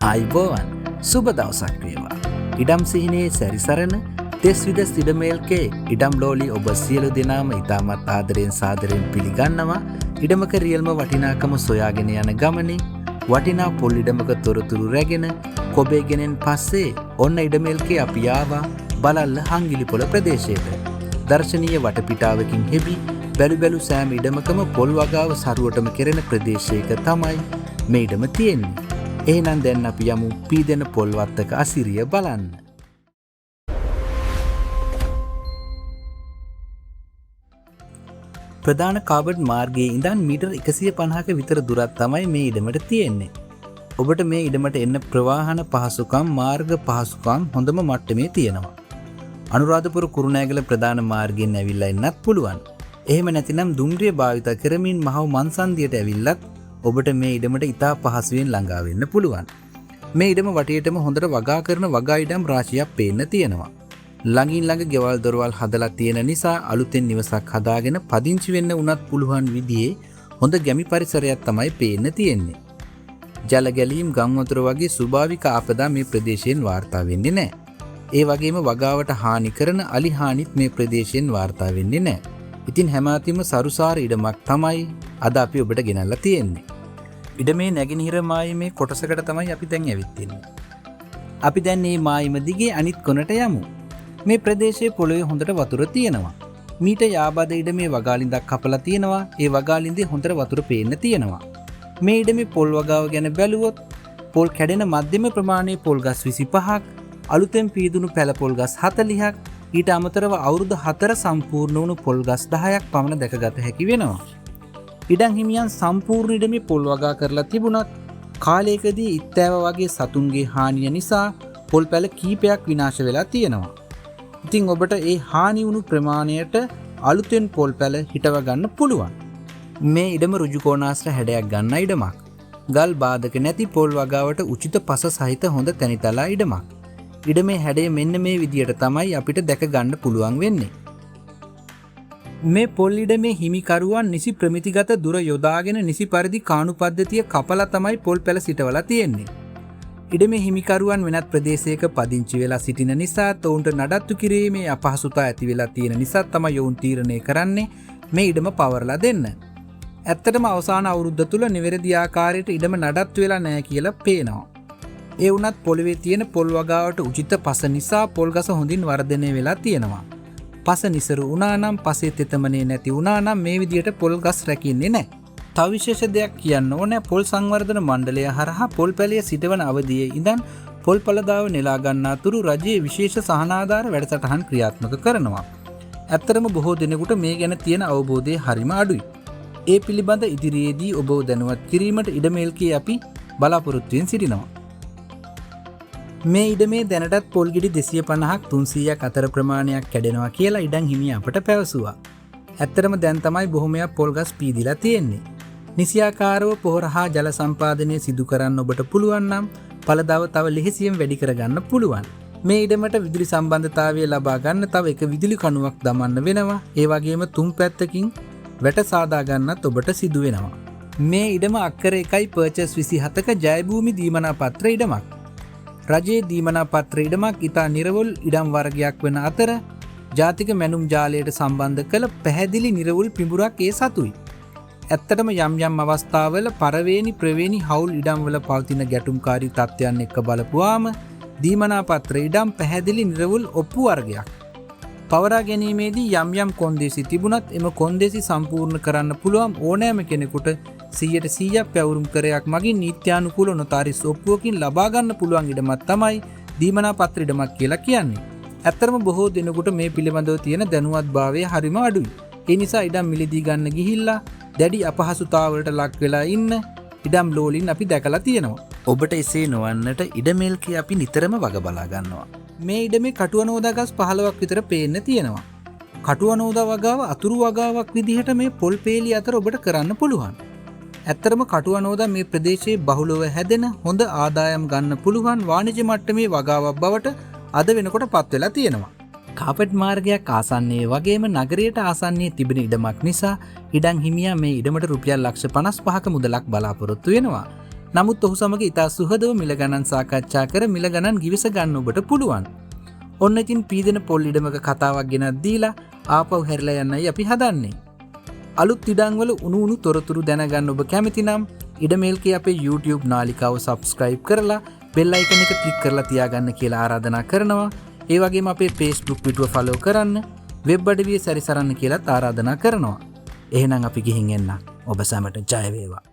ආයිබෝවන් සුබ දවසක් වේවා. ඉඩම් සිහිනේ සැරිසරන දෙස් විදෙස් ඉඩමේල්කේ ඉඩම් ලෝලි ඔබ සියලු දෙනාම ඉතාමත් ආදරයෙන් සාදරයෙන් පිළිගන්නවා. ඉඩමක රියල්ම වටිනාකම සොයාගෙන යන ගමනේ වටිනා පොල් ඉඩමක තොරතුරු රැගෙන කොබේගෙනෙන් පස්සේ ඔන්න ඉඩමේල්කේ අපි ආවා බලල්ල හංගිලිපොළ ප්‍රදේශයට. දර්ශනීය වටපිටාවකින් හෙබි බැලු සෑම ඉඩමකම පොල් වගාව සරුවටම කෙරෙන ප්‍රදේශයක තමයි මේ ඉඩම තියෙන්නේ. එහෙනම් දැන් අපි යමු පීදෙන පොල්වත්තක අසිරිය බලන්න. ප්‍රධාන කාබඩ් මාර්ගයේ ඉඳන් මීටර් 150ක විතර දුරක් තමයි මේ ඉඩමට තියෙන්නේ. ඔබට මේ ඉඩමට එන්න ප්‍රවාහන පහසුකම් මාර්ග පහසුකම් හොඳම මට්ටමේ තියෙනවා. අනුරාධපුර කුරුණෑගල ප්‍රධාන මාර්ගයෙන් ඇවිල්ලා එන්නත් පුළුවන්. එහෙම නැතිනම් දුම්රිය භාවිත කරමින් මහව මන්සන්දියට ඇවිල්ලත් ඔබට මේ ඉඩමට ඉතා පහසුවෙන් ළඟා වෙන්න පුළුවන්. මේ ඉඩම වටේටම හොඳට වගා කරන වගා ඉඩම් රාශියක් පේන්න තියෙනවා. ළඟින් ළඟ ගෙවල් දොරවල් හදලා තියෙන නිසා අලුතෙන් නිවසක් හදාගෙන පදිංචි වෙන්න උනත් පුළුවන් විදිහේ හොඳ ගැමි පරිසරයක් තමයි පේන්න තියෙන්නේ. ජල ගැලීම් ගම් වතුර වගේ ස්වභාවික ආපදා මේ ප්‍රදේශයෙන් වාර්තා වෙන්නේ නැහැ. ඒ වගේම වගාවට හානි කරන අලි හානිත් මේ ප්‍රදේශයෙන් වාර්තා වෙන්නේ නැහැ. ඉතින් හැම අතින්ම සරුසාර ඉඩමක් තමයි අද අපි ඔබට ගෙනල්ලා තියෙන්නේ. ඉඩමේ නැගෙනහිර මායිමේ කොටසකට තමයි අපි දැන් ඇවිත් ඉන්නේ. අපි දැන් මේ මායිම දිගේ අනිත් කොනට යමු. මේ ප්‍රදේශයේ පොළොවේ හොඳට වතුර තියෙනවා. මීට යාබද ඉඩමේ වගාලින්දක් කපලා තියෙනවා. ඒ වගාලින්දේ හොඳට වතුර පේන්න තියෙනවා. මේ ඉඩමේ පොල් වගාව ගැන බැලුවොත් පොල් කැඩෙන මධ්‍යම ප්‍රමාණයේ පොල් ගස් 25ක්, අලුතෙන් පීදුණු පැල පොල් ගස් 40ක්, ඊට අමතරව අවුරුදු 4 සම්පූර්ණ වුණු පොල් ගස් 10ක් පමණ දැකගත හැකි වෙනවා. ඉඩම් හිමියන් සම්පූර්ණ ඉඩමේ පොල් වගා කරලා තිබුණත් කාලයකදී ඉත්තෑව වගේ සතුන්ගේ හානිය නිසා පොල් පැල කීපයක් විනාශ වෙලා තියෙනවා. ඉතින් ඔබට ඒ හානි වුණු ප්‍රමාණයට අලුතෙන් පොල් පැල හිටව ගන්න පුළුවන්. මේ ඉඩම ඍජුකෝණාශ්‍ර හැඩයක් ගන්න ඉඩමක්. ගල් බාධක නැති පොල් වගාවට උචිත පස සහිත හොඳ තැනිතලා ඉඩමක්. ඉඩමේ හැඩය මෙන්න මේ විදියට තමයි අපිට දැක ගන්න පුළුවන් වෙන්නේ. මේ පොල් ඉඩමේ හිමිකරුවන් නිසි ප්‍රමිතිගත දුර යොදාගෙන නිසි පරිදි කාණු පද්ධතිය කපලා තමයි පොල් පැල සිටවලා තියෙන්නේ. ඉඩමේ හිමිකරුවන් වෙනත් ප්‍රදේශයක පදිංචි වෙලා සිටින නිසා ඔවුන්ට නඩත්තු කිරීමේ අපහසුතා ඇති වෙලා තියෙන නිසා තමයි ඔවුන් තීරණය කරන්නේ මේ ඉඩම පවරලා දෙන්න. ඇත්තටම අවසාන අවුරුද්ද තුල නිවැරදි ආකාරයට ඉඩම නඩත්තු වෙලා නැහැ කියලා පේනවා. ඒ වුණත් පොළවේ තියෙන පොල් වගාවට උචිත පස නිසා පොල් ගස හොඳින් වර්ධනය වෙලා තියෙනවා. පස නිසරු වුණා නම් පසේ තෙතමනේ නැති වුණා නම් මේ විදියට පොල් ගස් රැකින්නේ නැහැ. තව විශේෂ දෙයක් කියන්න ඕනේ පොල් සංවර්ධන මණ්ඩලය හරහා පොල් පැලිය සිටවන අවධියේ ඉඳන් පොල් පළදාව නෙලා ගන්නා තුරු රජයේ විශේෂ සහනාධාර වැඩසටහන් ක්‍රියාත්මක කරනවා. ඇත්තටම බොහෝ දෙනෙකුට මේ ගැන තියෙන අවබෝධය හරිම අඩුයි. ඒ පිළිබඳ ඉදිරියේදී ඔබව දැනුවත් කිරීමට ඉඩමේල්කේ අපි බලාපොරොත්තුෙන් සිටිනවා. මේ ඉඩමේ දැනටත් පොල් ගෙඩි 250ක් 300ක් අතර ප්‍රමාණයක් කැඩෙනවා කියලා ඉඩම් හිමියා අපට පැවසුවා. ඇත්තටම දැන් තමයි බොහොමයක් පොල් ගස් පීදිලා තියෙන්නේ. නිසියාකාරව පොහොර හා ජල සම්පාදනය සිදු කරන්න ඔබට පුළුවන් නම් පළදාව තව ලෙහෙසියෙන් වැඩි කරගන්න පුළුවන්. මේ ඉඩමට විදුලි සම්බන්ධතාවය ලබා ගන්න තව එක විදුලි කණුවක් දමන්න වෙනවා. ඒ වගේම තුන් පැත්තකින් වැට සාදා ගන්නත් ඔබට සිදු වෙනවා. මේ ඉඩම අක්කර 1යි පර්චස් 27ක ජයභූමි දීමනා පත්‍ර ඉඩමක්. රජයේ දීමනා පත්‍ර ඉඩමක් ඉතා නිර්වුල් ඉඩම් වර්ගයක් වන අතර ජාතික මැනුම් ජාලයට සම්බන්ධ කළ පැහැදිලි නිර්වුල් පිඹුරක් ඒ සතුයි. ඇත්තටම යම් අවස්ථාවල පරවේනි ප්‍රවේනි හවුල් ඉඩම්වල පවතින ගැටුම්කාරී තත්ත්වයන් එක්ක බලපුවාම දීමනා පත්‍ර ඉඩම් පැහැදිලි නිර්වුල් ඔප්පු වර්ගයක්. පවරා ගැනීමේදී යම් කොන්දේසි තිබුණත් එම කොන්දේසි සම්පූර්ණ කරන්න පුළුවන් ඕනෑම කෙනෙකුට 100% පැවුරුම් කරයක් මගින් නීත්‍යානුකූල නොතාරිස් ඔප්පුවකින් ලබා ගන්න පුළුවන් ඉඩමක් තමයි දීමනා පත්‍ර ඉඩමක් කියලා කියන්නේ. ඇත්තරම බොහෝ දෙනෙකුට මේ පිළිබඳව තියෙන දැනුවත්භාවය හරිම අඩුයි. ඒ නිසා ඉඩම් මිලදී ගන්න ගිහිල්ලා දැඩි අපහසුතාවලට ලක් වෙලා ඉන්න ඉඩම් ලෝලින් අපි දැකලා තියෙනවා. ඔබට එසේ නොවන්නට ඉඩමේල්කේ අපි නිතරම වග බලා ගන්නවා. මේ ඉඩමේ කටුවනෝදා ගස් 15ක් විතර පේන්න තියෙනවා. කටුවනෝදා වගාව අතුරු වගාවක් විදිහට මේ පොල් පේලි අතර ඔබට කරන්න පුළුවන්. ඇත්තරම කටුවනෝදා මේ ප්‍රදේශයේ බහුලව හැදෙන හොඳ ආදායම් ගන්න පුළුවන් වාණිජ්‍ය මට්ටමේ වගාවක් බවට අද වෙනකොට පත් වෙලා තියෙනවා. කාපට් මාර්ගයක් ආසන්නයේ වගේම නගරයට ආසන්නයේ තිබෙන ඉඩමක් නිසා ඉඩම් හිමියා මේ ඉඩමට රුපියල් ලක්ෂ 55ක මුදලක් බලාපොරොත්තු වෙනවා. නමුත් ඔහු සමග ඉතා සුහදව මිල ගණන් සාකච්ඡා කර මිල ගණන් ගිවිස ගන්න ඔබට පුළුවන්. ඔන්න ඉතින් පීදෙන පොල් ඉඩමක කතාවක් ගෙනත් දීලා ආපහු හැරිලා යන්නයි අපි හදන්නේ. අලුත් ඉඩම්වල උණු තොරතුරු දැනගන්න ඔබ කැමති නම් ඉඩමේල්කේ අපේ YouTube නාලිකාව subscribe කරලා bell icon එක click කරලා තියාගන්න කියලා ආරාධනා කරනවා. ඒ වගේම අපේ Facebook පිටුව follow කරන්න, web අඩවිය සැරිසරන්න කියලාත් ආරාධනා කරනවා. එහෙනම් අපි ගිහින් එන්න. ඔබ සැමට ජය වේවා.